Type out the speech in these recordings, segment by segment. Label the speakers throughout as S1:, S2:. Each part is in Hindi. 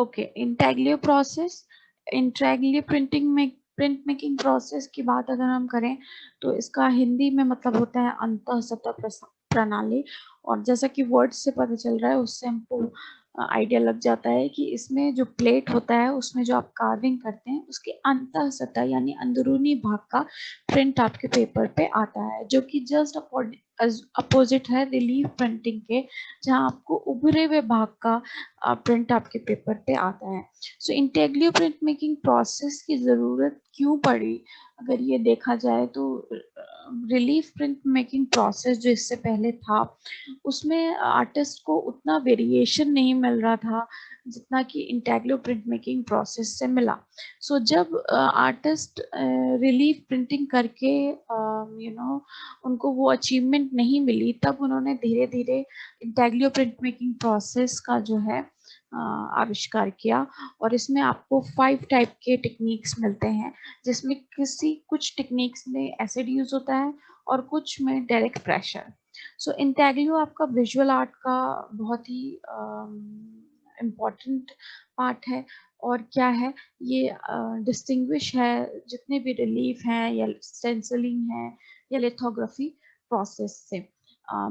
S1: Okay, intaglio process, intaglio print making process की बात अगर हम करें तो इसका हिंदी में मतलब होता है अंतःसतह प्रणाली। और जैसा कि वर्ड से पता चल रहा है उससे हमको आइडिया लग जाता है कि इसमें जो प्लेट होता है उसमें जो आप कार्विंग करते हैं उसके अंतःसतह यानी अंदरूनी भाग का प्रिंट आपके पेपर पे आता है, जो कि जस्ट अपोजिट है रिलीफ प्रिंटिंग के, जहां आपको उभरे हुए भाग का प्रिंट आपके पेपर पे आता है। सो इंटेग्लियो प्रिंट मेकिंग प्रोसेस की ज़रूरत क्यों पड़ी अगर ये देखा जाए तो रिलीफ प्रिंट मेकिंग प्रोसेस जो इससे पहले था उसमें आर्टिस्ट को उतना वेरिएशन नहीं मिल रहा था जितना कि इंटेग्लियो प्रिंट मेकिंग प्रोसेस से मिला। सो जब आर्टिस्ट रिलीफ प्रिंटिंग करके उनको वो अचीवमेंट नहीं मिली, तब उन्होंने धीरे धीरे इंटेग्लियो प्रिंट मेकिंग प्रोसेस का जो है आविष्कार किया। और इसमें आपको 5 टाइप के टेक्निक्स मिलते हैं, जिसमें कुछ टेक्निक्स में एसिड यूज होता है और कुछ में डायरेक्ट प्रेशर। सो इंटेग्लियो आपका विजुअल आर्ट का बहुत ही इम्पोर्टेंट पार्ट है। और क्या है ये डिस्टिंग्विश है जितने भी रिलीफ हैं या स्टेंसिलिंग है या लिथोग्राफी प्रोसेस से,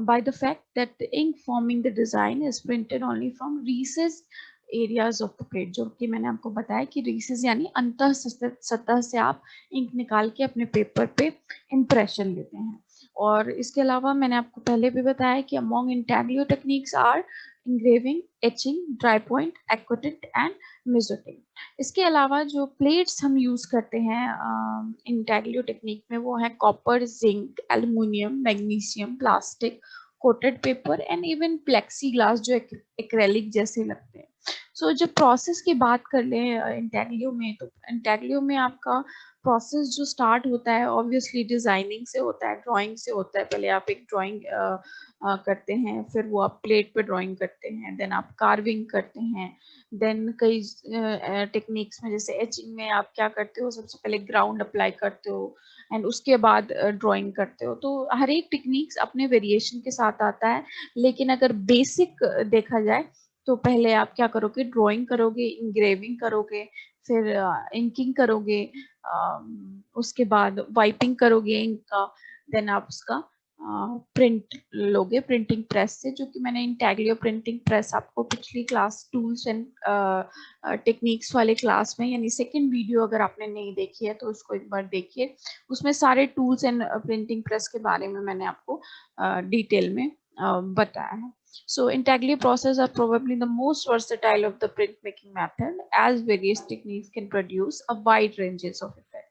S1: by the fact that the ink forming the design is printed only from recessed areas of the plate, जो कि मैंने आपको बताया कि recess यानी अंतः सतह से आप इंक निकाल के अपने पेपर पे इम्प्रेशन लेते हैं। और इसके अलावा मैंने आपको पहले भी बताया कि among intaglio techniques are engraving, etching, dry point, aquatint and mezzotint। इसके अलावा जो प्लेट्स हम यूज करते हैं इंटेग्लियो टेक्निक में वो है copper, zinc, aluminium, magnesium, plastic, coated paper and even plexi glass जो एक्रेलिक जैसे लगते हैं। सो जब प्रोसेस की बात कर ले इंटेग्लियो में, तो इंटेग्लियो में आपका प्रोसेस जो स्टार्ट होता है ऑब्वियसली डिजाइनिंग से होता है, ड्राइंग से होता है। पहले आप एक ड्राइंग करते हैं, फिर वो आप प्लेट पे ड्राइंग करते हैं, देन आप कार्विंग करते हैं, देन कई टेक्निक्स में जैसे एचिंग में आप क्या करते हो, सबसे पहले ग्राउंड अप्लाई करते हो एंड उसके बाद ड्राइंग करते हो। तो हर एक टेक्निक्स अपने वेरिएशन के साथ आता है, लेकिन अगर बेसिक देखा जाए तो पहले आप क्या करोगे, ड्राइंग करोगे, इंग्रेविंग करोगे, फिर इंकिंग करोगे, उसके बाद वाइपिंग करोगे इंक का, देन आप उसका प्रिंट लोगे प्रिंटिंग प्रेस से, जो कि मैंने इंटेग्लियो प्रिंटिंग प्रेस आपको पिछली क्लास टूल्स एंड टेक्निक्स वाले क्लास में, यानी सेकंड वीडियो अगर आपने नहीं देखी है तो उसको एक बार देखिए, उसमें सारे टूल्स एंड प्रिंटिंग प्रेस के बारे में मैंने आपको डिटेल में बताया है। So intaglio process are probably the most versatile of the printmaking method, as various techniques can produce a wide ranges of effect.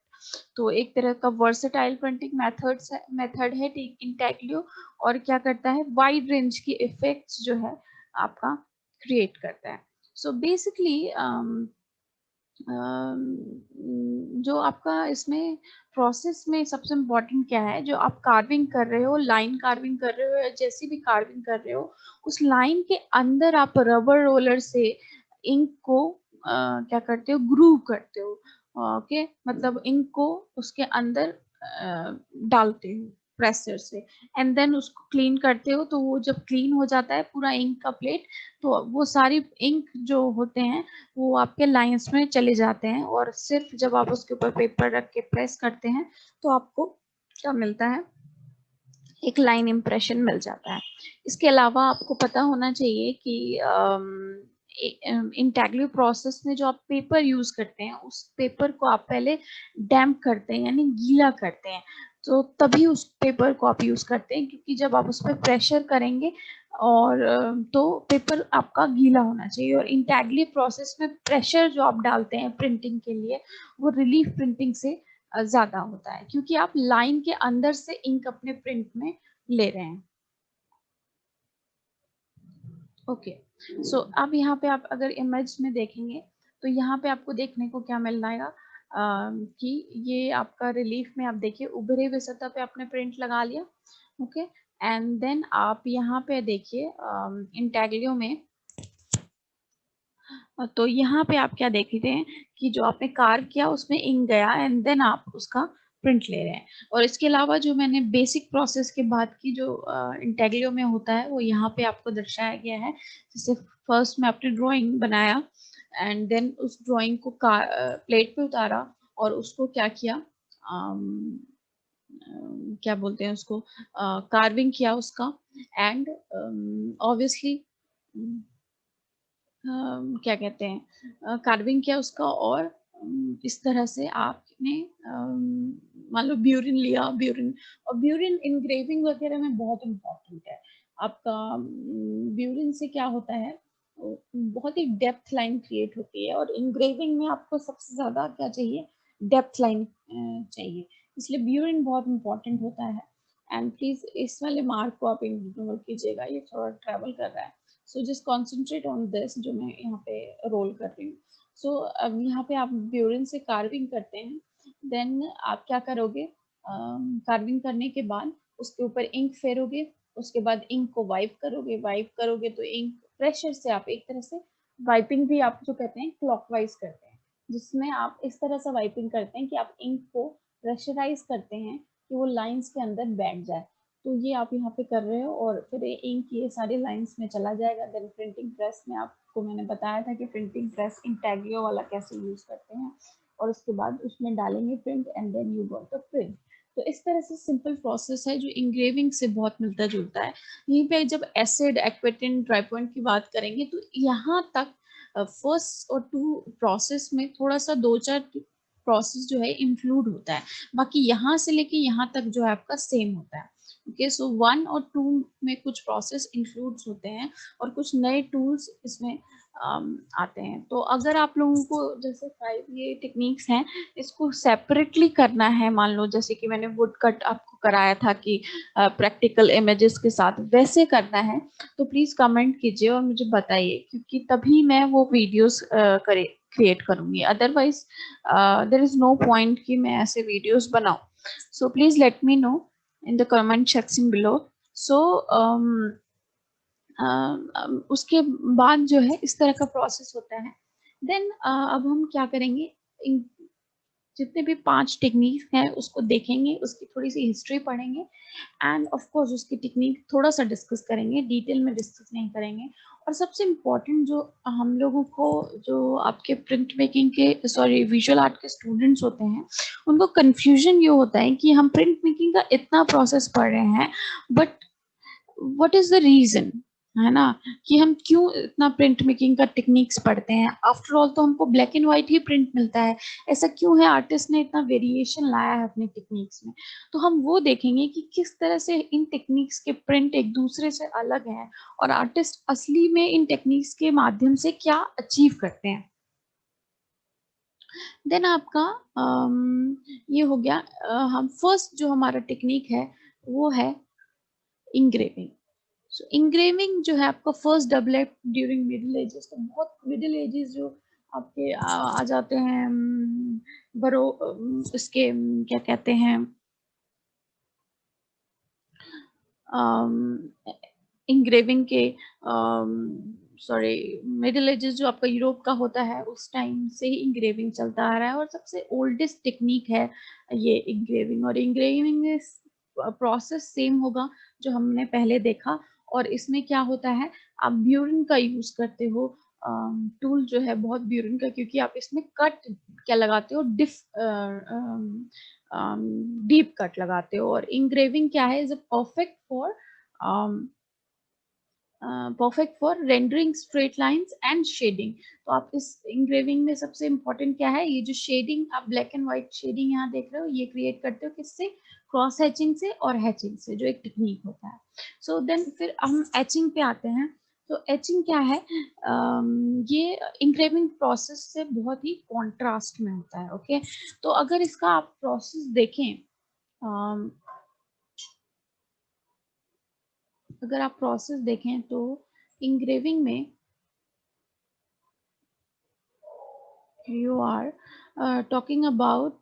S1: तो एक तरह का वर्सेटाइल प्रिंटिंग मेथड है इंटेग्लियो, और क्या करता है, वाइड रेंज की इफेक्ट्स जो है आपका क्रिएट करता है। सो बेसिकली जो आपका इसमें प्रोसेस में सबसे इम्पोर्टेंट क्या है, जो आप कार्विंग कर रहे हो, लाइन कार्विंग कर रहे हो या जैसी भी कार्विंग कर रहे हो, उस लाइन के अंदर आप रबर रोलर से इंक को क्या करते हो, ग्रूव करते हो। ओके, मतलब इंक को उसके अंदर डालते हो प्रेसर से, एंड देन उसको क्लीन करते हो। तो वो जब क्लीन हो जाता है पूरा इंक का प्लेट, तो वो सारी इंक जो होते हैं वो आपके लाइंस में चले जाते हैं, और सिर्फ जब आप उसके ऊपर पेपर रख के प्रेस करते हैं तो आपको क्या मिलता है, एक लाइन इम्प्रेशन मिल जाता है। इसके अलावा आपको पता होना चाहिए कि इंटेग्लियो प्रोसेस में जो आप पेपर यूज करते हैं उस पेपर को आप पहले डैम्प करते हैं यानी गीला करते हैं, तो तभी उस पेपर को आप यूज करते हैं, क्योंकि जब आप उस पर प्रेशर करेंगे और तो पेपर आपका गीला होना चाहिए। और इंटेग्लियो प्रोसेस में प्रेशर जो आप डालते हैं प्रिंटिंग के लिए वो रिलीफ प्रिंटिंग से ज्यादा होता है, क्योंकि आप लाइन के अंदर से इंक अपने प्रिंट में ले रहे हैं। ओके, सो अब यहाँ पे आप अगर इमेज में देखेंगे तो यहाँ पे आपको देखने को क्या मिल जाएगा कि ये आपका रिलीफ में आप देखिए उभरे हुए सतह पे आपने प्रिंट लगा लिया। ओके, एंड देन आप यहाँ पे देखिए इंटेग्लियो में, तो यहाँ पे आप क्या देखते हैं कि जो आपने कार्व किया उसमें इंक गया एंड देन आप उसका प्रिंट ले रहे हैं। और इसके अलावा जो मैंने बेसिक प्रोसेस के बाद की जो इंटेग्लियो में होता है वो यहाँ पे आपको दर्शाया गया है। जैसे फर्स्ट में आपने ड्राइंग बनाया, एंड देन उस ड्राइंग को प्लेट पे उतारा और उसको क्या किया, क्या बोलते हैं उसको, कार्विंग किया उसका। एंड ऑब्वियसली क्या कहते हैं, कार्विंग किया उसका। और इस तरह से आपने मान लो ब्यूरिन लिया, ब्यूरिन, और ब्यूरिन इंग्रेविंग वगैरह में बहुत इम्पोर्टेंट है आपका। ब्यूरिन से क्या होता है, बहुत ही डेप्थ लाइन क्रिएट होती है, और इंग्रेविंग में आपको सबसे ज्यादा क्या चाहिए, डेप्थ लाइन चाहिए, इसलिए ब्यूरिन बहुत इंपॉर्टेंट होता है। एंड प्लीज इस वाले मार्क को आप इग्नोर कीजिएगा, ये थोड़ा ट्रैवल कर रहा है। So just concentrate on this जो मैं यहाँ पे रोल कर रही हूँ। सो अब यहाँ पे आप ब्यूरिन से कार्विंग करते हैं, देन आप क्या करोगे, कार्विंग करने के बाद उसके ऊपर इंक फेरोगे, उसके बाद इंक को वाइप करोगे तो इंक प्रेशर से आप एक तरह से वाइपिंग भी आप जो कहते हैं क्लॉकवाइज करते हैं, जिसमें आप इस तरह से वाइपिंग करते हैं कि आप इंक को प्रेशराइज करते हैं कि वो लाइंस के अंदर बैठ जाए। तो ये आप यहाँ पे कर रहे हो, और फिर इंक ये सारे लाइंस में चला जाएगा। देन प्रिंटिंग प्रेस में आपको मैंने बताया था कि प्रिंटिंग प्रेस इंटैग्लियो वाला कैसे यूज करते हैं, और उसके बाद उसमें डालेंगे print and then you got the print. तो इस तरह से सिंपल प्रोसेस है जो इंग्रेविंग से बहुत मिलता जुलता है। यहीं पे जब एसिड, एक्वेटिन, ड्राई पॉइंट की बात करेंगे तो यहाँ तक फर्स्ट और टू प्रोसेस में थोड़ा सा दो चार प्रोसेस जो है इंक्लूड होता है, बाकी यहाँ से लेके यहाँ तक जो है आपका सेम होता है। ओके, सो 1 और 2 में कुछ प्रोसेस इंक्लूड्स होते हैं और कुछ नए टूल्स इसमें आते हैं। तो अगर आप लोगों को जैसे 5 ये टेक्निक्स हैं, इसको सेपरेटली करना है, मान लो जैसे कि मैंने वुड कट आपको कराया था कि प्रैक्टिकल इमेजेस के साथ वैसे करना है, तो प्लीज कमेंट कीजिए और मुझे बताइए, क्योंकि तभी मैं वो वीडियोस क्रिएट करूंगी। Otherwise there is no point कि मैं ऐसे वीडियोस बनाऊं। So please let me know in the comment section below. So उसके बाद जो है इस तरह का प्रोसेस होता है। देन अब हम क्या करेंगे, जितने भी 5 टेक्निक हैं उसको देखेंगे, उसकी थोड़ी सी हिस्ट्री पढ़ेंगे, एंड ऑफ कोर्स उसकी टेक्निक थोड़ा सा डिस्कस करेंगे, डिटेल में डिस्कस नहीं करेंगे। और सबसे इम्पोर्टेंट जो हम लोगों को, जो आपके प्रिंट मेकिंग के सॉरी विजुअल आर्ट के स्टूडेंट्स होते हैं, उनको कंफ्यूजन ये होता है कि हम प्रिंट मेकिंग का इतना प्रोसेस पढ़ रहे हैं, but what is the reason, है ना, कि हम क्यों इतना प्रिंट मेकिंग का टेक्निक्स पढ़ते हैं। आफ्टर ऑल तो हमको black and white he print मिलता है, ऐसा क्यों है आर्टिस्ट ने इतना वेरिएशन लाया है अपने टेक्निक्स में। तो हम वो देखेंगे कि किस तरह से इन टेक्निक्स के प्रिंट एक दूसरे से अलग हैं, और आर्टिस्ट असली में इन टेक्निक्स के माध्यम से क्या अचीव करते हैं। देन आपका ये हो गया, हम फर्स्ट जो हमारा टेक्निक है वो है इंग्रेविंग। सो इंग्रेविंग जो है आपका first develop during middle ages. तो बहुत मिडिल एजेस जो आपके आ जाते हैं, बरो इसके क्या कहते हैं, इंग्रेविंग के, सॉरी, मिडिल एजेस जो आपका यूरोप का होता है उस टाइम से ही इंग्रेविंग चलता आ रहा है, और सबसे ओल्डेस्ट टेक्निक है ये इंग्रेविंग। और इंग्रेविंग प्रोसेस सेम होगा जो हमने पहले देखा, और इसमें क्या होता है, आप ब्यूरिन का यूज करते हो टूल जो है, बहुत ब्यूरिन का, क्योंकि आप इसमें कट क्या लगाते हो, डीप कट लगाते हो। और इंग्रेविंग क्या है, is a perfect for rendering straight lines and shading. तो आप इस इंग्रेविंग में सबसे इंपॉर्टेंट क्या है, ये जो शेडिंग आप ब्लैक एंड व्हाइट शेडिंग यहाँ देख रहे हो, ये क्रिएट करते हो किससे, क्रॉस हैचिंग से और हैचिंग से, जो एक टेक्निक होता है। सो देन फिर हम एचिंग पे आते हैं। तो एचिंग क्या है, ये इंग्रेविंग प्रोसेस से बहुत ही कॉन्ट्रास्ट में होता है। ओके, तो अगर इसका आप प्रोसेस देखें, अगर आप प्रोसेस देखें तो इंग्रेविंग में you are talking about,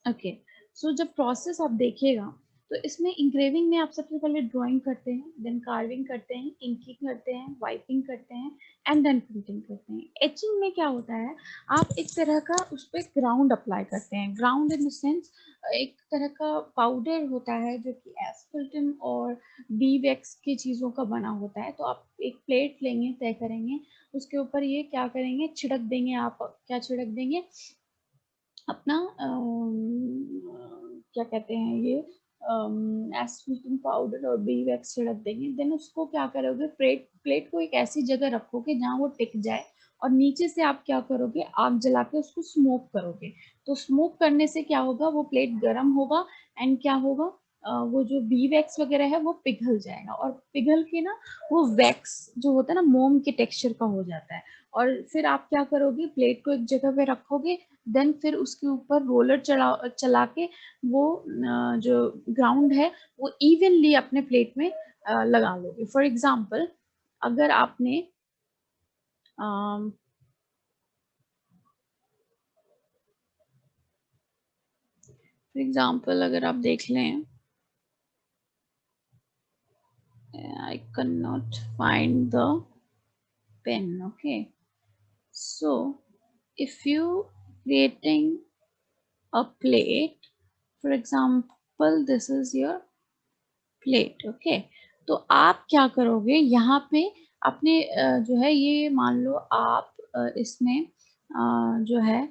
S1: okay, so जब प्रोसेस आप देखिएगा तो इसमें इंग्रेविंग में आप सबसे पहले ड्राइंग करते हैं, देन कार्विंग करते हैं, इंकिंग करते हैं, वाइपिंग करते हैं एंड देन प्रिंटिंग करते हैं। एचिंग में क्या होता है, आप एक तरह का उस पर ग्राउंड अप्लाई करते हैं। ग्राउंड इन द सेंस एक तरह का पाउडर होता है जो कि एस्फल्टन और बी वैक्स की चीज़ों का बना होता है। तो आप एक प्लेट लेंगे, तय करेंगे, उसके ऊपर ये क्या करेंगे, छिड़क देंगे। आप क्या छिड़क देंगे, अपना क्या कहते हैं ये एस्फल्टन पाउडर और बी वैक्स छिड़क देंगे। देन उसको क्या करोगे, प्लेट प्लेट को एक ऐसी जगह रखोगे जहाँ वो टिक जाए, और नीचे से आप क्या करोगे, आग जला के उसको स्मोक करोगे। तो स्मोक करने से क्या होगा, वो प्लेट गर्म होगा एंड क्या होगा, वो जो बी वैक्स वगैरह है वो पिघल जाएगा, और पिघल के ना वो वैक्स जो होता है ना मोम के टेक्सचर का हो जाता है। और फिर आप क्या करोगे, प्लेट को एक जगह पे रखोगे, देन फिर उसके ऊपर रोलर चला के वो जो ग्राउंड है वो इवनली अपने प्लेट में लगा लोगे। फॉर एग्जाम्पल, अगर आपने फॉर एग्जाम्पल अगर आप देख लें, I can not find the pen, okay. So if you creating a plate, for example this is your plate, okay, तो आप क्या करोगे, यहाँ पे अपने जो है ये मान लो आप इसमें जो है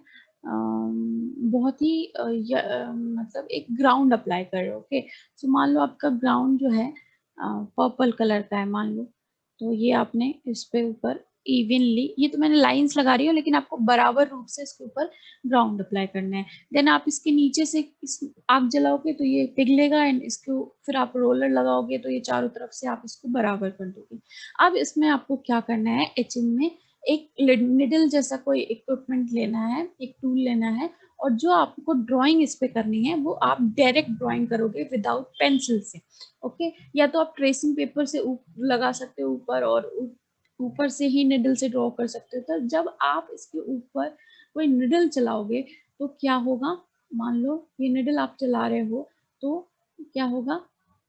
S1: बहुत ही मतलब एक ग्राउंड अप्लाई कर रहे हो, ओके। सो मान लो आपका ग्राउंड जो है पर्पल कलर का है मान लो, तो ये आपने इस पे ऊपर इवनली, ये तो मैंने लाइंस लगा रही हूँ लेकिन आपको बराबर रूप से इसके ऊपर ग्राउंड अप्लाई करना है। देन आप इसके नीचे से इस आग जलाओगे तो ये पिघलेगा, एंड इसको फिर आप रोलर लगाओगे तो ये चारों तरफ से आप इसको बराबर कर दोगे। अब इसमें आपको क्या करना है, एचिंग में एक निडल जैसा कोई इक्विपमेंट लेना है, एक टूल लेना है, और जो आपको ड्राइंग इस पे करनी है वो आप डायरेक्ट ड्राइंग करोगे विदाउट पेंसिल से, ओके। या तो आप ट्रेसिंग पेपर से लगा सकते हो ऊपर, और ऊपर से ही निडल से ड्रॉ कर सकते हो। तो जब आप इसके ऊपर कोई निडल चलाओगे तो क्या होगा, मान लो ये निडल आप चला रहे हो, तो क्या होगा,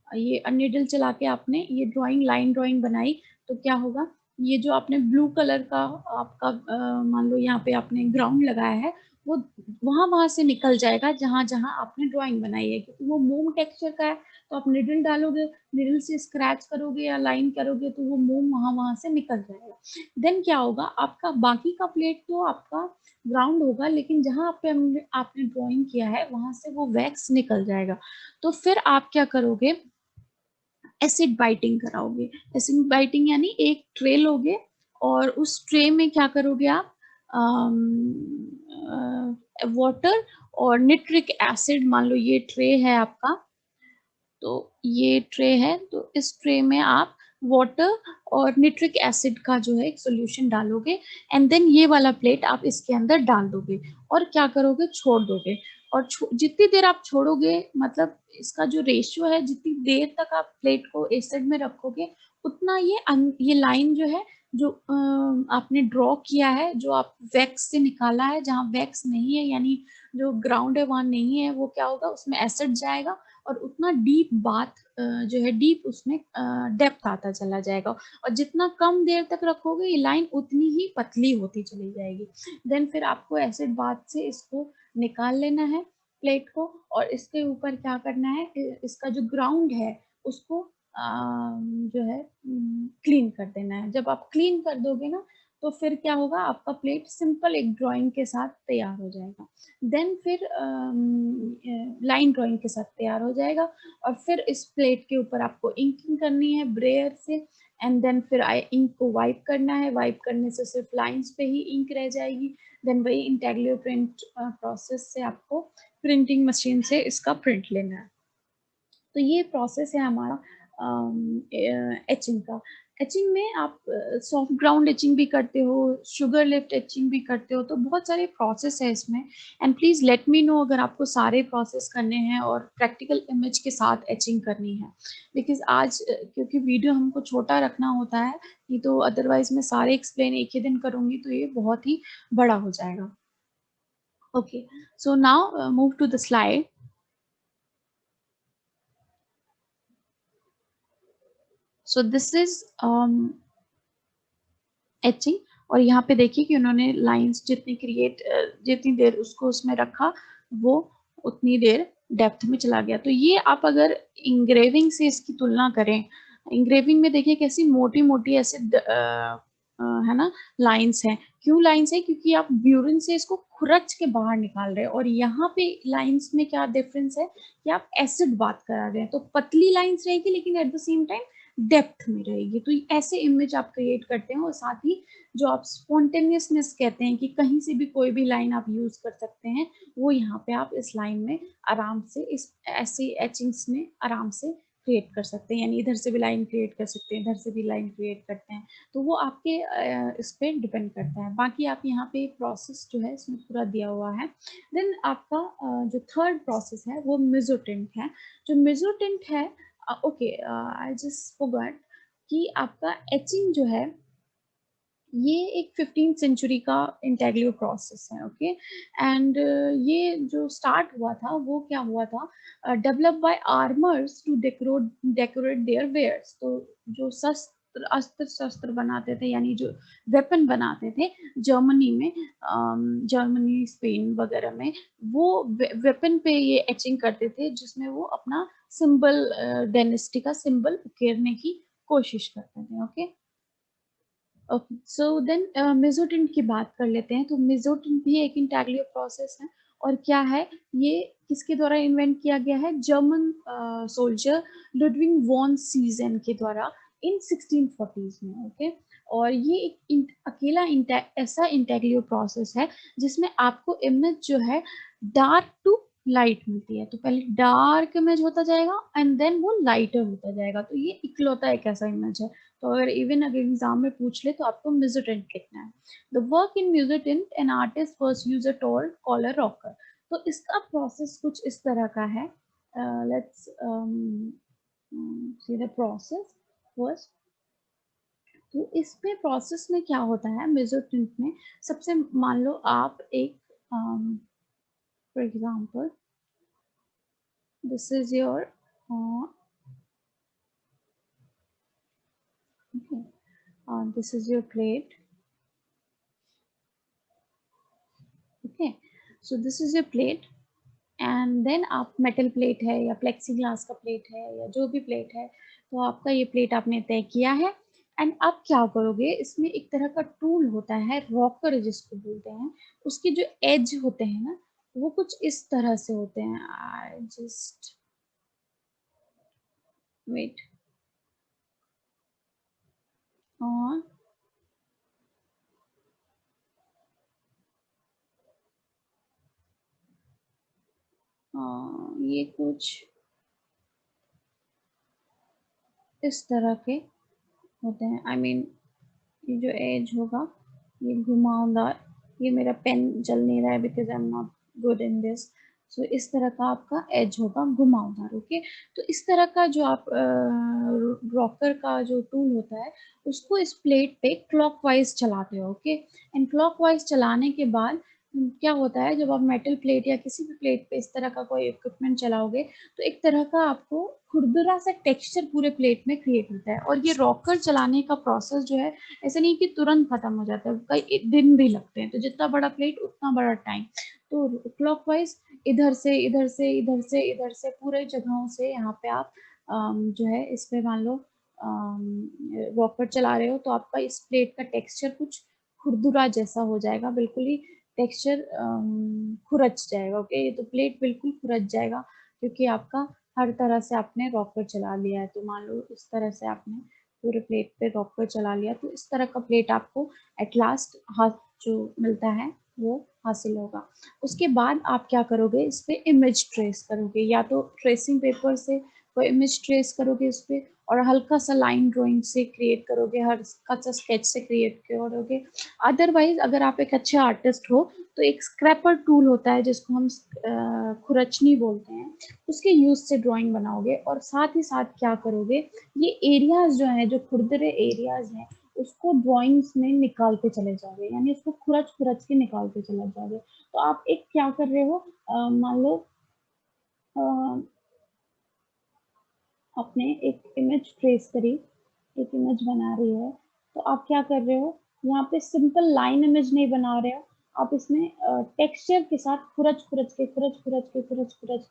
S1: ये निडल चला के आपने ये ड्राइंग, लाइन ड्राइंग बनाई, तो क्या होगा, ये जो आपने ब्लू कलर का आपका मान लो यहाँ पे आपने ग्राउंड लगाया है, वो वहां से निकल जाएगा जहां जहां आपने ड्राइंग बनाई है, क्योंकि वो मोम टेक्सचर का है। तो आप निडल डालोगे, निडल से स्क्रैच करोगे या लाइन करोगे तो वो मोम वहां से निकल जाएगा। देन क्या होगा, आपका बाकी का प्लेट तो आपका ग्राउंड होगा, लेकिन जहां पे आपने ड्राइंग किया है वहां से वो वैक्स निकल जाएगा। तो फिर आप क्या करोगे, एसिड बाइटिंग कराओगे। एसिड बाइटिंग यानी एक ट्रे लोगे, और उस ट्रे में क्या करोगे आप, वाटर और निट्रिक एसिड, मान लो ये ट्रे है आपका, तो ये ट्रे है, तो इस ट्रे में आप वाटर और निट्रिक एसिड का जो है एक सोल्यूशन डालोगे, एंड देन ये वाला प्लेट आप इसके अंदर डाल दोगे, और क्या करोगे, छोड़ दोगे। और जितनी देर आप छोड़ोगे, मतलब इसका जो रेशियो है, जितनी देर तक आप प्लेट को एसिड में रखोगे, उतना ये लाइन जो है, जो आपने ड्रॉ किया है, जो आप वैक्स से निकाला है, जहाँ वैक्स नहीं है यानी जो ग्राउंड है वहां नहीं है, वो क्या होगा, उसमें एसिड जाएगा, और उतना डीप बात जो है, डीप उसमें डेप्थ आता चला जाएगा। और जितना कम देर तक रखोगे ये लाइन उतनी ही पतली होती चली जाएगी। देन फिर आपको एसिड बात से इसको निकाल लेना है प्लेट को, और इसके ऊपर क्या करना है, इसका जो ग्राउंड है उसको जो है क्लीन कर देना है। जब आप क्लीन कर दोगे ना, तो फिर क्या होगा, आपका प्लेट सिंपल एक ड्राइंग के साथ तैयार हो जाएगा। देन फिर लाइन ड्राइंग के साथ तैयार हो जाएगा, और फिर इस प्लेट के ऊपर आपको इंकिंग करनी है ब्रेयर से, एंड देन फिर इंक को वाइप करना है। वाइप करने से सिर्फ लाइंस पे ही इंक रह जाएगी। देन वही इंटेग्लियो प्रिंट प्रोसेस से आपको प्रिंटिंग मशीन से इसका प्रिंट लेना है। तो ये प्रोसेस है हमारा एचिंग का। एचिंग में आप सॉफ्ट ग्राउंड एचिंग भी करते हो, शुगर लिफ्ट एचिंग भी करते हो, तो बहुत सारे प्रोसेस है इसमें। And please let me no अगर आपको सारे प्रोसेस करने हैं और प्रैक्टिकल इमेज के साथ एचिंग करनी है, बिकॉज आज क्योंकि वीडियो हमको छोटा रखना होता है, नहीं तो अदरवाइज मैं सारे एक्सप्लेन एक ही दिन करूंगी तो ये बहुत ही बड़ा हो जाएगा। Okay, so now move to the slide. So this is etching. और यहाँ पे देखिए कि उन्होंने लाइंस जितनी देर उसको उसमें रखा वो उतनी देर डेप्थ में चला गया। तो ये आप अगर इंग्रेविंग से इसकी तुलना करें, इंग्रेविंग में देखिए कैसी मोटी मोटी ऐसे है ना लाइंस हैं। क्यों लाइंस है? क्योंकि आप ब्यूरिन से इसको खुरच के बाहर निकाल रहे हैं। और यहाँ पे लाइंस में क्या डिफरेंस है कि आप एसिड बात करा रहे हैं, तो पतली लाइंस रहेगी लेकिन at the same time depth में रहेगी। तो ऐसे इमेज आप क्रिएट करते हैं। और साथ ही जो आप स्पॉन्टेनियसनेस कहते हैं कि कहीं से भी कोई भी लाइन आप यूज कर सकते हैं, वो यहाँ पे आप इस लाइन में आराम से इस ऐसी एचिंग्स में आराम से क्रिएट कर सकते हैं। यानी इधर से भी लाइन क्रिएट कर सकते हैं, इधर से भी लाइन क्रिएट करते हैं। तो वो आपके इस पे डिपेंड करता है। बाकी आप यहाँ पे प्रोसेस जो है इसमें पूरा दिया हुआ है। देन आपका जो थर्ड प्रोसेस है वो मेसोटिंट है। जो मेसोटिंट है, ओके आई जस्ट फॉरगॉट कि आपका एचिंग जो है ये एक 15th सेंचुरी का इंटेग्लियो प्रोसेस है। ओके एंड ये जो स्टार्ट हुआ था वो क्या हुआ था, develop by armourers to decorate their wares. तो जो अस्त्र शस्त्र बनाते थे यानी जो वेपन बनाते थे जर्मनी में, जर्मनी स्पेन वगैरह में, वो वेपन पे ये एचिंग करते थे जिसमें वो अपना सिंबल, डायनेस्टी का सिंबल उकेरने की कोशिश करते थे। ओके ओके सो देन मेसोटिंट की बात कर लेते हैं। तो मेसोटिंट भी एक इंटाग्लियो प्रोसेस है। और क्या है ये, किसके द्वारा इन्वेंट किया गया है? German soldier Ludwig von Siegen के द्वारा इन 1640s में। ओके और ये एक ऐसा इंटेग्लियो प्रोसेस है जिसमें आपको इमेज जो है डार्क टू लाइट मिलती है। तो पहले डार्क इमेज होता जाएगा एंड देन वो लाइटर होता जाएगा। तो ये इकलौता एक ऐसा इमेज है। तो अगर एग्जाम में पूछ ले तो आपको मेसोटिंट लिखना है। The work in mezzotint an artist first use a tool called rocker. तो इसका प्रोसेस कुछ इस तरह का है। Let's see the process first. तो इसमें प्रोसेस में क्या होता है मेसोटिंट में, सबसे मान लो आप एक for example this is your this is your plate. Okay so this is your plate and then आप मेटल प्लेट है या प्लेक्सी ग्लास का प्लेट है या जो भी प्लेट है, तो आपका ये प्लेट आपने तय किया है। एंड आप क्या करोगे, इसमें एक तरह का टूल होता है रॉकर जिसको बोलते हैं। उसके जो एज होते हैं ना वो कुछ इस तरह से होते हैं। आई जस्ट वेट और ये कुछ इस तरह के होते हैं। आई मीन ये जो एज होगा ये घुमावदार, ये मेरा पेन चल नहीं रहा है because I am not good in this. So इस तरह का आपका एज होगा घुमावदार। ओके तो इस तरह का जो आप रॉकर का जो टूल होता है उसको इस प्लेट पे क्लॉकवाइज चलाते हो। ओके एंड क्लॉकवाइज चलाने के बाद क्या होता है, जब आप मेटल प्लेट या किसी भी प्लेट पे इस तरह का कोई इक्विपमेंट चलाओगे तो एक तरह का आपको खुरदुरा सा टेक्सचर पूरे प्लेट में क्रिएट होता है। और ये रॉकर चलाने का प्रोसेस जो है ऐसा नहीं कि तुरंत खत्म हो जाता है, कई दिन भी लगते हैं। तो जितना बड़ा प्लेट उतना बड़ा टाइम। तो क्लॉकवाइज इधर से इधर से इधर से इधर से पूरे जगहों से यहाँ पे आप जो है इस पे मान लो रॉकर चला रहे हो तो आपका इस प्लेट का टेक्सचर कुछ खुरदुरा जैसा हो जाएगा, बिल्कुल ही टेक्सचर खुरच जाएगा। ओके ये तो प्लेट बिल्कुल खुरच जाएगा क्योंकि आपका हर तरह से आपने रॉकर चला लिया है। तो मान लो इस तरह से आपने पूरे प्लेट पे रॉकर चला लिया तो इस तरह का प्लेट आपको एट लास्ट हाथ जो मिलता है वो हासिल होगा। उसके बाद आप क्या करोगे, इस पे इमेज ट्रेस करोगे, या तो ट्रेसिंग पेपर से कोई इमेज ट्रेस करोगे इस पे और हल्का सा लाइन ड्राइंग से क्रिएट करोगे, हल्का सा स्केच से क्रिएट करोगे। अदरवाइज अगर आप एक अच्छे आर्टिस्ट हो तो एक स्क्रैपर टूल होता है जिसको हम खुरचनी बोलते हैं, उसके यूज से ड्राइंग बनाओगे। और साथ ही साथ क्या करोगे, ये एरियाज जो है जो खुरदरे एरियाज हैं उसको ड्राइंग्स में निकालते चले जाओगे, यानी उसको खुरच खुरच के निकालते चले जाओगे। तो आप एक क्या कर रहे हो, मान लो आपने एक इमेज ट्रेस करी एक इमेज बना रही है, तो आप क्या कर रहे हो, यहाँ पे सिंपल लाइन इमेज नहीं बना रहे हो, आप इसमें टेक्सचर के साथ खुरच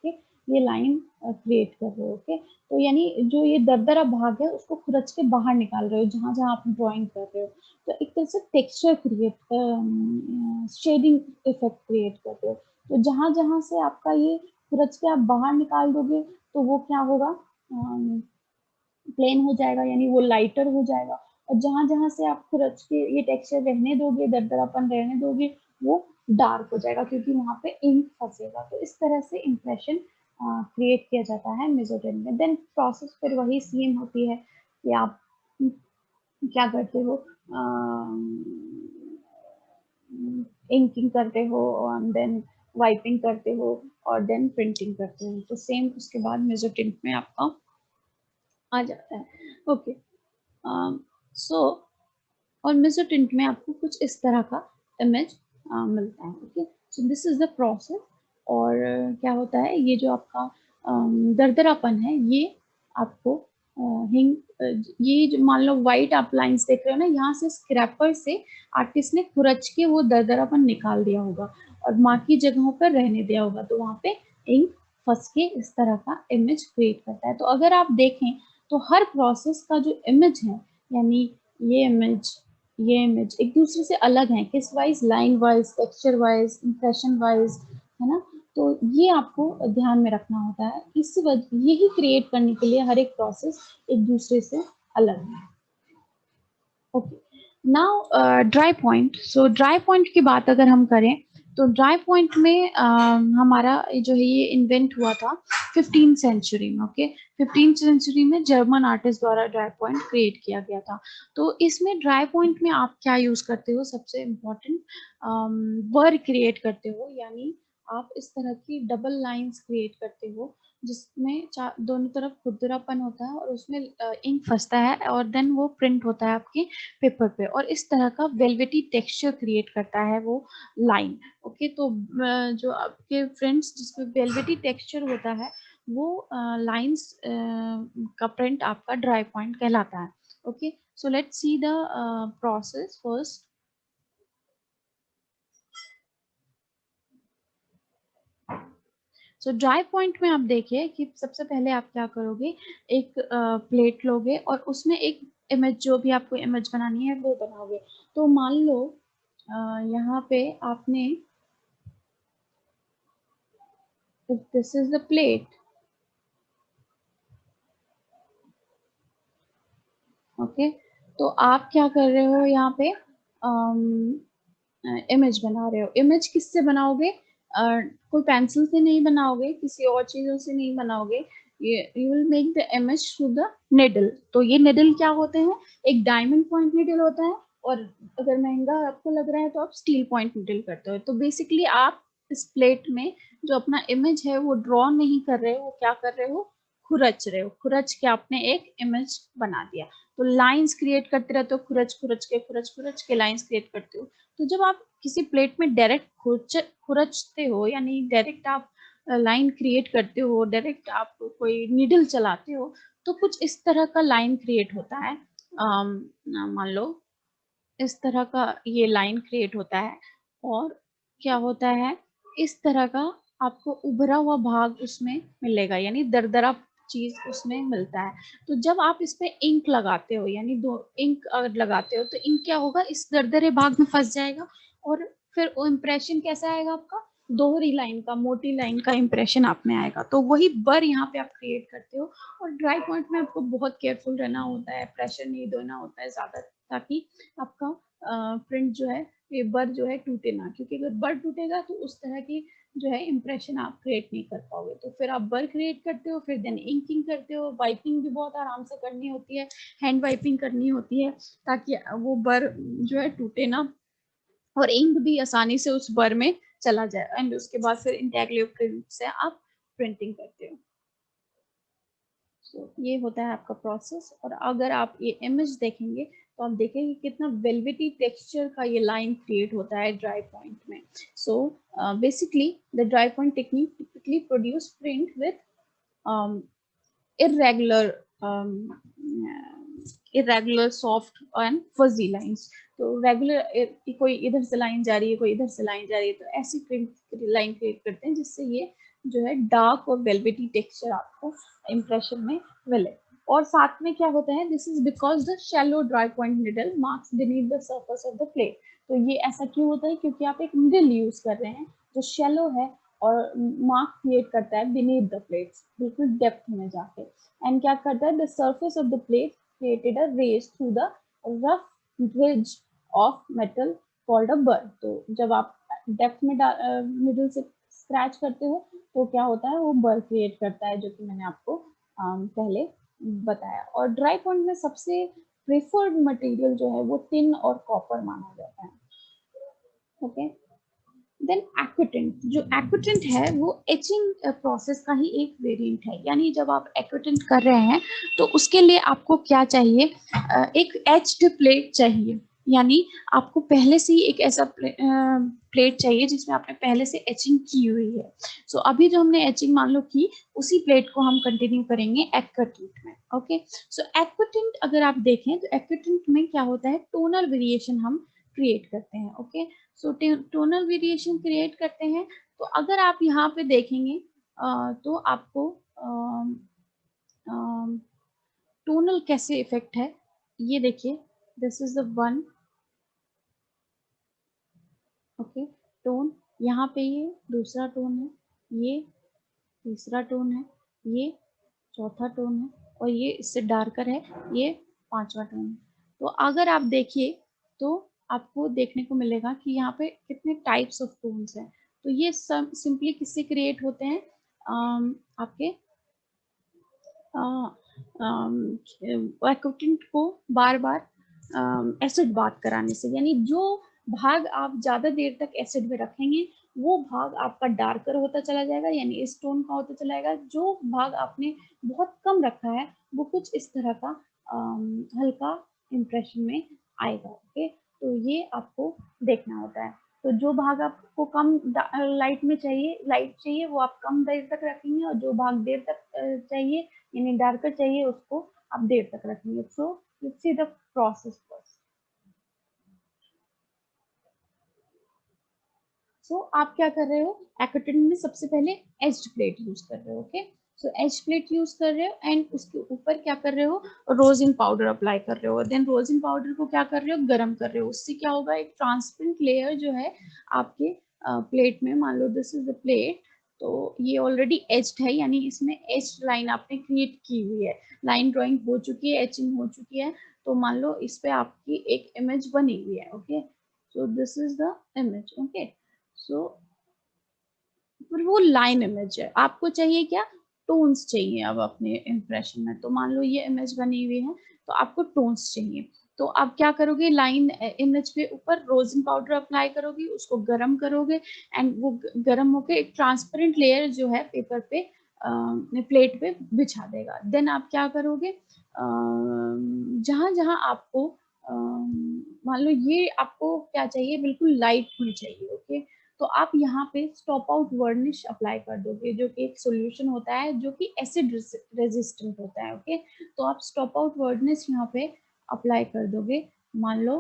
S1: के ये लाइन क्रिएट कर रहे हो। ओके, तो यानी जो ये दरदरा भाग है उसको खुरच के बाहर निकाल रहे हो जहां जहां आप ड्राइंग कर रहे हो। तो एक तरह से texture create, shading effect create कर रहे हो। तो जहां जहां से आपका ये खुरच के आप बाहर निकाल दोगे तो वो क्या होगा, प्लेन हो जाएगा, यानी वो लाइटर हो जाएगा। और जहां जहां से आप खुरच के ये टेक्सचर रहने दोगे, दरदरापन रहने दोगे, वो डार्क हो जाएगा क्योंकि वहां पे इंक फंसेगा। तो इस तरह से इंप्रेशन क्रिएट किया जाता है मेसोटेन में। देन प्रोसेस फिर वही सेम होती है कि आप क्या करते हो, इंकिंग करते हो और देन वाइपिंग करते हो और देन प्रिंटिंग करते हो। तो सेम उसके बाद मेसोटिंट में आपका आ जाता है। ओके, सो और मेसोटिंट में आपको कुछ इस तरह का इमेज मिलता है। Okay, so this is the process. और क्या होता है, ये जो आपका दरदरापन है ये आपको हिंग, ये जो मान लो व्हाइट आप लाइंस देख रहे हो ना, यहाँ से स्क्रैपर से आर्टिस्ट ने खुरच के वो दरदरापन निकाल दिया होगा और बाकी जगहों पर रहने दिया होगा, तो वहाँ पे इंक फंस के इस तरह का इमेज क्रिएट करता है। तो अगर आप देखें तो हर प्रोसेस का जो इमेज है, यानी ये इमेज एक दूसरे से अलग है, किस wise, line wise, texture wise, impression wise, है ना। तो ये आपको ध्यान में रखना होता है, इसी वजह यही क्रिएट करने के लिए हर एक प्रोसेस एक दूसरे से अलग है। Okay, now dry point. सो ड्राई पॉइंट की बात अगर हम करें तो ड्राई पॉइंट में हमारा जो है ये इन्वेंट हुआ था 15th सेंचुरी में। ओके, 15th सेंचुरी में जर्मन आर्टिस्ट द्वारा ड्राई पॉइंट क्रिएट किया गया था। तो इसमें ड्राई पॉइंट में आप क्या यूज करते हो, सबसे इम्पोर्टेंट बर क्रिएट करते हो, यानी आप इस तरह की डबल लाइंस क्रिएट करते हो जिसमें दोनों तरफ खुरदरापन होता है और उसमें इंक फंसता है और देन वो प्रिंट होता है आपके पेपर पे, और इस तरह का वेलवेटी टेक्सचर क्रिएट करता है वो लाइन। ओके, तो जो आपके फ्रेंड्स जिसमें वेलवेटी टेक्सचर होता है वो लाइंस का प्रिंट आपका ड्राई पॉइंट कहलाता है। Okay, so let's see the process first. So dry point में आप देखिए कि सबसे पहले आप क्या करोगे, एक प्लेट लोगे और उसमें एक इमेज, जो भी आपको इमेज बनानी है वो बनाओगे। तो मान लो यहाँ पे आपने, if this is the plate, okay, तो आप क्या कर रहे हो यहाँ पे, इमेज बना रहे हो। इमेज किससे बनाओगे, कोई पेंसिल से नहीं बनाओगे, किसी और चीजों से नहीं बनाओगे, you will make the image through the needle. तो ये निडल क्या होते हैं, एक डायमंड पॉइंट निडल होता है, और अगर महंगा आपको लग रहा है तो आप स्टील पॉइंट निडल करते हो। तो बेसिकली आप इस प्लेट में जो अपना इमेज है वो ड्रॉ नहीं कर रहे हो, वो क्या कर रहे हो, खुरच रहे हो, खुरच के आपने एक इमेज बना दिया। तो लाइंस क्रिएट करते रहते हो, खुरच के लाइंस क्रिएट करते हो। तो जब आप किसी प्लेट में डायरेक्ट खुरचते हो, यानी डायरेक्ट आप लाइन क्रिएट करते हो, डायरेक्ट आप कोई नीडल चलाते हो, तो कुछ इस तरह का लाइन क्रिएट होता है। मान लो इस तरह का ये लाइन क्रिएट होता है, और क्या होता है, इस तरह का आपको उभरा हुआ भाग उसमें मिलेगा, यानी दरदरा चीज उसमें मिलता है। तो जब आप इस पे इंक लगाते हो, यानी दो इंक अगर लगाते हो तो इंक क्या होगा, इस दरदरे भाग में फंस जाएगा, और फिर वो इम्प्रेशन कैसा आएगा आपका, दोहरी लाइन का, मोटी लाइन का इम्प्रेशन आप में आएगा। तो वही बर यहाँ पे आप क्रिएट करते हो। और ड्राई पॉइंट में आपको बहुत केयरफुल रहना होता है, प्रेशर नहीं देना होता है ज्यादा, ताकि आपका प्रिंट जो है, ये बर जो है टूटे ना, क्योंकि अगर बर टूटेगा तो उस तरह की जो है इम्प्रेशन आप क्रिएट नहीं कर पाओगे। तो फिर आप बर क्रिएट करते हो, फिर देन इंकिंग करते हो, वाइपिंग भी बहुत आराम से करनी होती है, हैंड वाइपिंग करनी होती है, ताकि वो बर जो है टूटे ना, और इंक भी आसानी से उस बर में चला जाए। एंड उसके बाद फिर इंटेग्लियो प्रिंट से आप प्रिंटिंग करते हो। ये होता है आपका प्रोसेस। और अगर आप ये इमेज देखेंगे तो आप देखेंगे कितना वेलवेटी टेक्सचर का ये लाइन क्रिएट होता है ड्राई पॉइंट में। So basically the dry point technique typically produce print with irregular irregular, soft and fuzzy lines. तो रेगुलर कोई इधर से लाइन जा रही है, कोई इधर से लाइन जा रही है, तो ऐसी लाइन क्रिएट करते हैं जिससे ये जो है डार्क और वेलवेटी टेक्सचर आपको इम्प्रेशन में मिले। और साथ में क्या होता है, this is because the shallow dry point needle marks beneath the surface of the plate. तो ये ऐसा क्यों होता है, क्योंकि आप एक निडल यूज कर रहे हैं जो शैलो है और मार्क क्रिएट करता है बीनीथ द प्लेट्स, बिल्कुल डेप्थ में जाके। एंड क्या करता है, the surface of the plate created a race through the rough ridge of metal called a burr। तो जब आप डेप्थ में मिडिल से स्क्रैच करते हो तो क्या होता है, वो बर्र क्रिएट करता है, जो कि मैंने आपको पहले बताया। और ड्राई पॉइंट में सबसे प्रेफर्ड मटेरियल जो है वो टिन और कॉपर माना जाता है। ओके, देन एक्विटेंट, जो एक्विटेंट है वो एचिंग प्रोसेस का ही एक वेरिएंट है। यानी जब आप एक्विटेंट कर रहे हैं तो उसके लिए आपको क्या चाहिए, एक एच्ड प्लेट चाहिए। यानी आपको पहले से ही एक ऐसा प्लेट चाहिए जिसमें आपने पहले से एचिंग की हुई है। सो अभी जो हमने एचिंग मान लो की, उसी प्लेट को हम कंटिन्यू करेंगे एक्विटेंट में। ओके, सो एक्विटेंट अगर आप देखें तो एक्विटेंट में क्या होता है, टोनल वेरिएशन हम क्रिएट करते हैं। ओके, सो टोनल वेरिएशन क्रिएट करते हैं। तो अगर आप यहाँ पे देखेंगे तो आपको टोनल कैसे इफेक्ट है, ये देखिए, this is the one. Okay, tone यहाँ पे ये दूसरा टोन है, ये तीसरा टोन है, ये चौथा टोन है, और ये इससे डार्कर है, ये पांचवा टोन है। तो अगर आप देखिए तो आपको देखने को मिलेगा कि यहाँ पे कितने टाइप्स ऑफ टोन्स हैं। तो ये सब सिंपली किससे क्रिएट होते हैं, आपके एक्विटेंट को बार बार एसिड बात कराने से। यानी जो भाग आप ज्यादा देर तक एसिड में रखेंगे वो भाग आपका डार्कर होता चला जाएगा, यानी इस टोन का होता चला जाएगा। जो भाग आपने बहुत कम रखा है वो कुछ इस तरह का हल्का इम्प्रेशन में आएगा। ओके, तो ये आपको देखना होता है। तो जो भाग आपको कम लाइट में चाहिए, लाइट चाहिए, वो आप कम देर तक रखेंगे, और जो भाग देर तक चाहिए यानी डार्कर चाहिए उसको आप देर तक रखेंगे। So let's see the process first. So आप क्या कर रहे हो, एक्विटेंट में सबसे पहले एज्ड प्लेट यूज कर रहे हो। ओके, सो एज्ड प्लेट यूज कर रहे हो एंड उसके ऊपर क्या कर रहे हो, रोजिन पाउडर अप्लाई कर रहे हो। देन रोजिन पाउडर को क्या कर रहे हो, गर्म कर रहे हो। उससे क्या होगा, एक ट्रांसपेरेंट लेयर जो है आपके प्लेट में, मान लो दिस इज द प्लेट, तो ये ऑलरेडी एज्ड है, यानी इसमें एज्ड लाइन आपने क्रिएट की हुई है, लाइन ड्राइंग हो चुकी है, एचिंग हो चुकी है। तो मान लो इस पे आपकी एक इमेज बनी हुई है। Okay, so this is the image. Okay, so फिर वो लाइन इमेज है, आपको चाहिए क्या, टोन्स चाहिए अब अपने इम्प्रेशन में। तो मान लो ये इमेज बनी हुई है तो आपको टोन्स चाहिए। तो आप क्या करोगे, लाइन इमेज पे ऊपर रोजिन पाउडर अप्लाई करोगे, उसको गरम करोगे एंड वो गरम होके एक ट्रांसपेरेंट लेयर जो है पेपर पे प्लेट पे बिछा देगा। देन आप क्या करोगे, जहां जहां आपको मान लो ये आपको क्या चाहिए, बिल्कुल लाइट में चाहिए। ओके, तो आप यहाँ पे स्टॉप आउट वर्निश अप्लाई कर दोगे, जो कि एक सॉल्यूशन होता है जो कि एसिड रेजिस्टेंट होता है। ओके, तो आप स्टॉप आउट वर्निश यहाँ पे अप्लाई कर दोगे। मान लो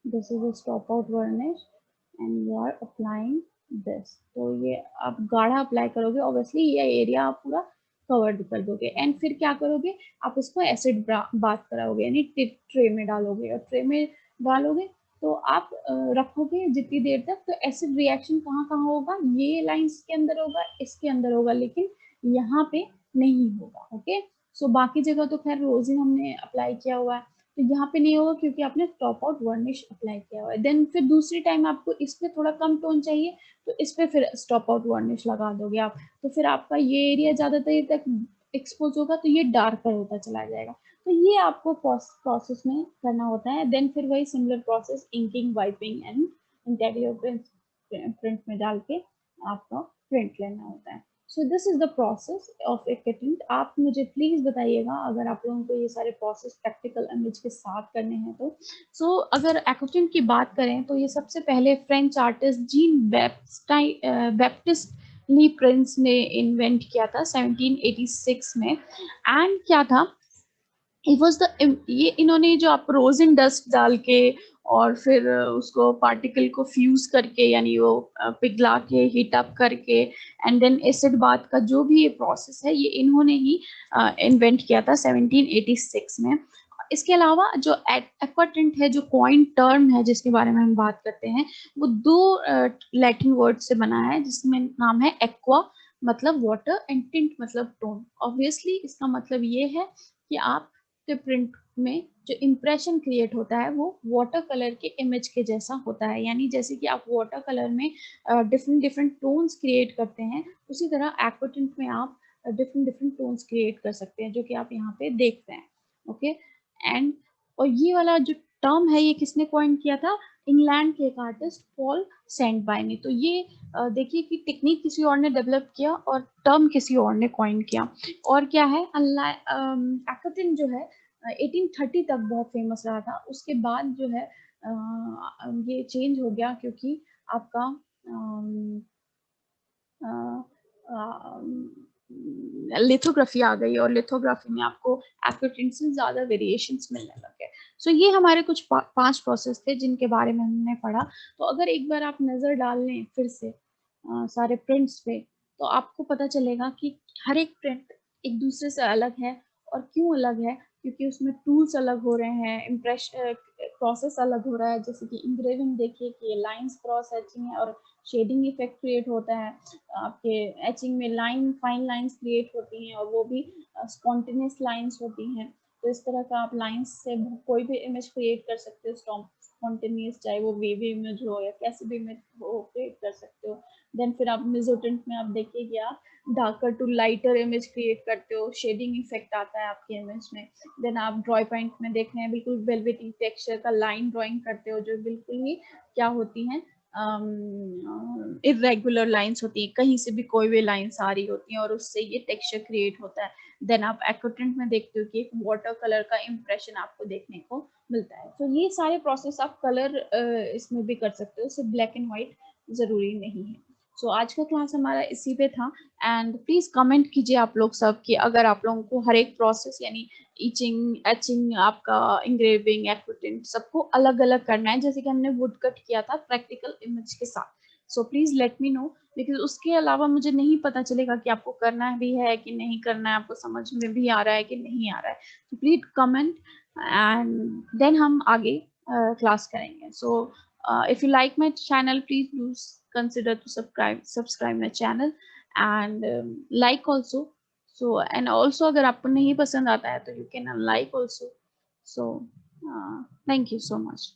S1: this is a stop out varnish and you are applying this. तो ये आप गाढ़ा अप्लाई करोगे, ऑब्वियसली ये एरिया आप पूरा कवर कर दोगे। एंड फिर क्या करोगे, आप इसको एसिड बात कराओगे, यानी ट्रे में डालोगे, और ट्रे में डालोगे तो आप रखोगे जितनी देर तक, तो एसिड रिएक्शन कहाँ कहाँ होगा, ये लाइंस के अंदर होगा, इसके अंदर होगा, लेकिन यहाँ पे नहीं होगा। ओके, सो बाकी जगह तो खैर रोजिन हमने अप्लाई किया हुआ है, तो यहाँ पे नहीं होगा क्योंकि आपने टॉप आउट वर्निश अप्लाई किया हुआ है। देन फिर दूसरी टाइम आपको इस पे थोड़ा कम टोन चाहिए तो इस पे फिर स्टॉप आउट वर्निश लगा दोगे आप, तो फिर आपका ये एरिया ज्यादा देर तक एक्सपोज होगा तो ये डार्कर होता चला जाएगा। तो ये आपको प्रोसेस में करना होता है। देन फिर वही similar process inking, wiping and interior print में डाल के आपका प्रिंट लेना होता है। So this is the process of aquatint. आप मुझे प्लीज बताइएगा अगर आप लोगों को ये सारे प्रोसेस प्रैक्टिकल इमेज के साथ करने हैं तो। सो अगर एक्विटेंट की बात करें तो ये सबसे पहले फ्रेंच आर्टिस्ट जीन बैप्टिस्ट ली प्रिंस ने इन्वेंट किया था 1786 में। एंड क्या था, it was the ये इन्होंने जो आप रोजिन डस्ट डाल के और फिर उसको पार्टिकल को फ्यूज करके यानी वो पिघला के हीट अप करके एंड देन एसिड बाथ का जो भी ये प्रोसेस है ये इन्होंने ही इन्वेंट किया था 1786 में। इसके अलावा जो एक्वाटिंट है, जो कॉइन टर्म है जिसके बारे में हम बात करते हैं, वो दो लैटिन वर्ड से बना है जिसमें नाम है एक्वा मतलब वाटर एंड टिंट मतलब टोन। ऑब्वियसली इसका मतलब ये है कि आप के प्रिंट में जो इम्प्रेशन क्रिएट होता है वो वाटर कलर के इमेज के जैसा होता है, यानी जैसे कि आप वाटर कलर में डिफरेंट डिफरेंट टोन्स क्रिएट करते हैं, उसी तरह एक्वाटिंट में आप डिफरेंट डिफरेंट टोन्स क्रिएट कर सकते हैं, जो कि आप यहाँ पे देखते हैं। ओके एंड और ये वाला जो टर्म है ये किसने कॉइन किया था? इंग्लैंड के एक आर्टिस्ट पॉल सेंट बाय ने। तो ये देखिए कि टेक्निक किसी और ने डेवलप किया और टर्म किसी और ने कॉइन किया। और क्या है, एक्वाटिंट जो है 1830 तक बहुत फेमस रहा था। उसके बाद जो है ये चेंज हो गया क्योंकि आपका लिथोग्राफी आ गई और लिथोग्राफी में आपको एक्वाटिंट से ज्यादा वेरिएशंस मिलने लगे। सो ये हमारे कुछ 5 प्रोसेस थे जिनके बारे में हमने पढ़ा। तो अगर एक बार आप नजर डाल लें फिर से सारे प्रिंट्स पे, तो आपको पता चलेगा कि हर एक प्रिंट एक दूसरे से अलग है। और क्यों अलग है? क्योंकि उसमें टूल्स अलग हो रहे हैं, इम्प्रेशन प्रोसेस अलग हो रहा है। जैसे कि इंग्रेविंग देखिए कि लाइंस क्रॉस एचिंग है और शेडिंग इफेक्ट क्रिएट होता है। आपके एचिंग में लाइन फाइन लाइंस क्रिएट होती हैं और वो भी स्पॉन्टेनियस लाइंस होती हैं। तो इस तरह का आप लाइंस से कोई भी इमेज क्रिएट कर सकते हो स्पॉन्टेनियस, चाहे वो वेवी इमेज हो या कैसे भी इमेज हो क्रिएट कर सकते हो। देन फिर आप मेसोटिंट में आप देखिए कि आप darker to lighter image create करते हो, शेडिंग इफेक्ट आता है आपके इमेज में। देन आप ड्रॉय पॉइंट में देख रहे हैं बिल्कुल वेलवेटी टेक्सचर का लाइन ड्राइंग करते हो जो बिल्कुल ही क्या होती हैं, इरेगुलर लाइंस होती है, कहीं से भी कोई भी लाइंस आ रही होती हैं और उससे ये टेक्सचर क्रिएट होता है। देन आप एक्वाटिंट में देखते हो कि एक वाटर कलर का इम्प्रेशन आपको देखने को मिलता है। तो ये सारे प्रोसेस आप कलर इसमें भी कर सकते हो, सिर्फ ब्लैक एंड व्हाइट जरूरी नहीं है। सो आज का क्लास हमारा इसी पे था। एंड प्लीज कमेंट कीजिए आप लोग सब कि अगर आप लोगों को हर एक प्रोसेस यानी इचिंग, एचिंग, आपका इंग्रेविंग, एक्वाटिंट सबको अलग अलग करना है जैसे कि हमने वुड कट किया था प्रैक्टिकल इमेज के साथ। सो please let me no, because उसके अलावा मुझे नहीं पता चलेगा कि आपको करना भी है कि नहीं करना है, आपको समझ में भी आ रहा है कि नहीं आ रहा है। तो प्लीज कमेंट एंड देन हम आगे क्लास करेंगे। सो if you like my channel, please do consider to subscribe my channel and like also. So and also अगर आपको नहीं पसंद आता है तो you can unlike also. So thank you so much.